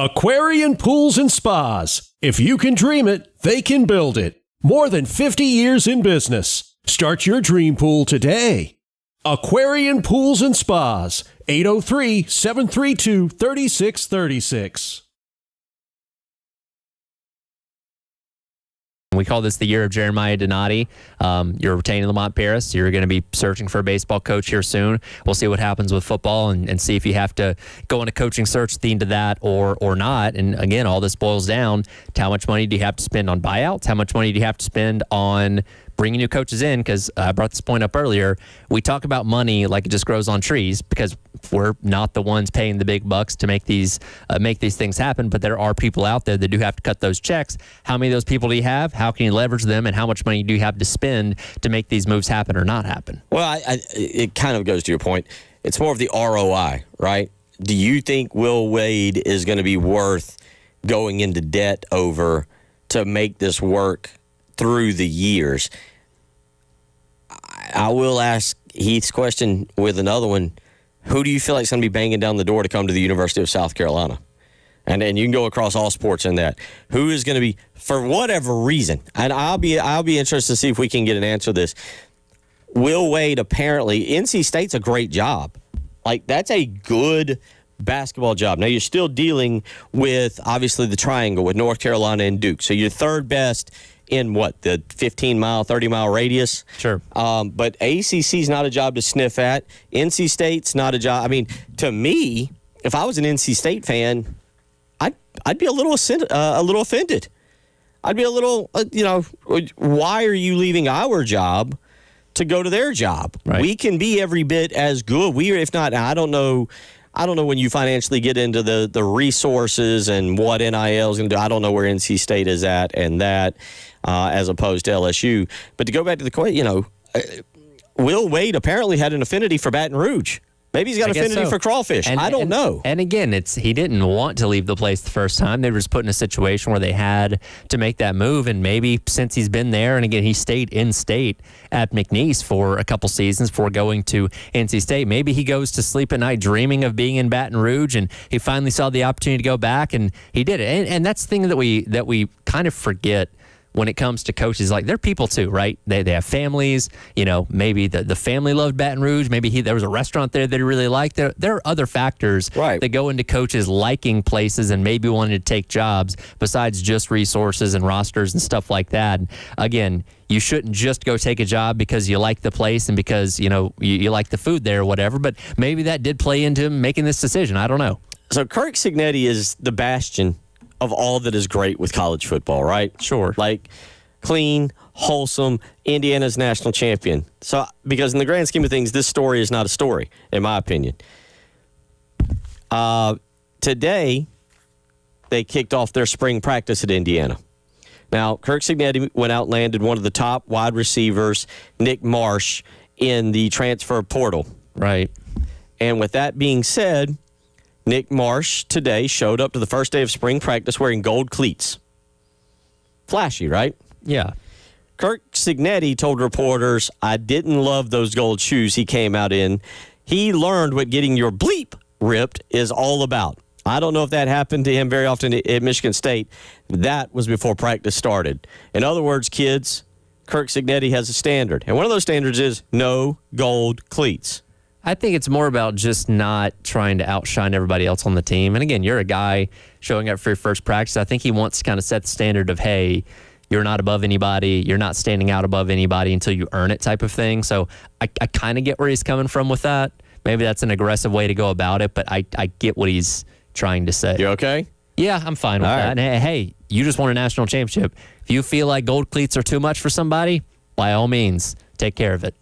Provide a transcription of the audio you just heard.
Aquarian Pools and Spas. If you can dream it, they can build it. More than 50 years in business. Start your dream pool today. Aquarian Pools and Spas. 803-732-3636. We call this the year of Jeremiah Donati. You're retaining Lamont Paris. You're going to be searching for a baseball coach here soon. We'll see what happens with football and see if you have to go on a coaching search at the end of that or not. And again, all this boils down to how much money do you have to spend on buyouts? How much money do you have to spend on bringing new coaches in? Because I brought this point up earlier. We talk about money like it just grows on trees because we're not the ones paying the big bucks to make these things happen. But there are people out there that do have to cut those checks. How many of those people do you have? How can you leverage them? And how much money do you have to spend to make these moves happen or not happen? Well, it kind of goes to your point. It's more of the ROI, right? Do you think Will Wade is going to be worth going into debt over to make this work through the years? I will ask Heath's question with another one. Who do you feel like is going to be banging down the door to come to the University of South Carolina? And you can go across all sports in that. Who is going to be, for whatever reason, and I'll be interested to see if we can get an answer to this. Will Wade, apparently, NC State's a great job. Like, that's a good basketball job. Now, you're still dealing with, obviously, the triangle with North Carolina and Duke. So you're third best in what, the 15-mile, 30-mile radius? Sure. But ACC's not a job to sniff at. NC State's not a job. I mean, to me, if I was an NC State fan, I'd be a little offended. I'd be a little, why are you leaving our job to go to their job? Right. We can be every bit as good. We are, if not, I don't know when you financially get into the resources and what NIL is going to do. I don't know where NC State is at and that as opposed to LSU. But to go back to the question, Will Wade apparently had an affinity for Baton Rouge. Maybe he's got affinity for crawfish. I don't know. And again, he didn't want to leave the place the first time. They were just put in a situation where they had to make that move. And maybe since he's been there, and again, he stayed in state at McNeese for a couple seasons before going to NC State. Maybe he goes to sleep at night dreaming of being in Baton Rouge, and he finally saw the opportunity to go back, and he did it. And that's the thing that we kind of forget when it comes to coaches. Like, they're people too, right? They have families. Maybe the family loved Baton Rouge. Maybe there was a restaurant there that he really liked. There are other factors that go into coaches liking places and maybe wanting to take jobs besides just resources and rosters and stuff like that. And again, you shouldn't just go take a job because you like the place and because you like the food there or whatever. But maybe that did play into him making this decision. I don't know. So Kirk Cignetti is the bastion of all that is great with college football, right? Sure. Like, clean, wholesome, Indiana's national champion. So, because in the grand scheme of things, this story is not a story, in my opinion. Today, they kicked off their spring practice at Indiana. Now, Kirk Cignetti went out and landed one of the top wide receivers, Nick Marsh, in the transfer portal. Right. And with that being said, Nick Marsh today showed up to the first day of spring practice wearing gold cleats. Flashy, right? Yeah. Kirk Cignetti told reporters, I didn't love those gold shoes he came out in. He learned what getting your bleep ripped is all about. I don't know if that happened to him very often at Michigan State. That was before practice started. In other words, kids, Kirk Cignetti has a standard. And one of those standards is no gold cleats. I think it's more about just not trying to outshine everybody else on the team. And again, you're a guy showing up for your first practice. I think he wants to kind of set the standard of, hey, you're not above anybody. You're not standing out above anybody until you earn it type of thing. So I kind of get where he's coming from with that. Maybe that's an aggressive way to go about it, but I get what he's trying to say. You okay? Yeah, I'm fine with that. And hey, you just won a national championship. If you feel like gold cleats are too much for somebody, by all means, take care of it.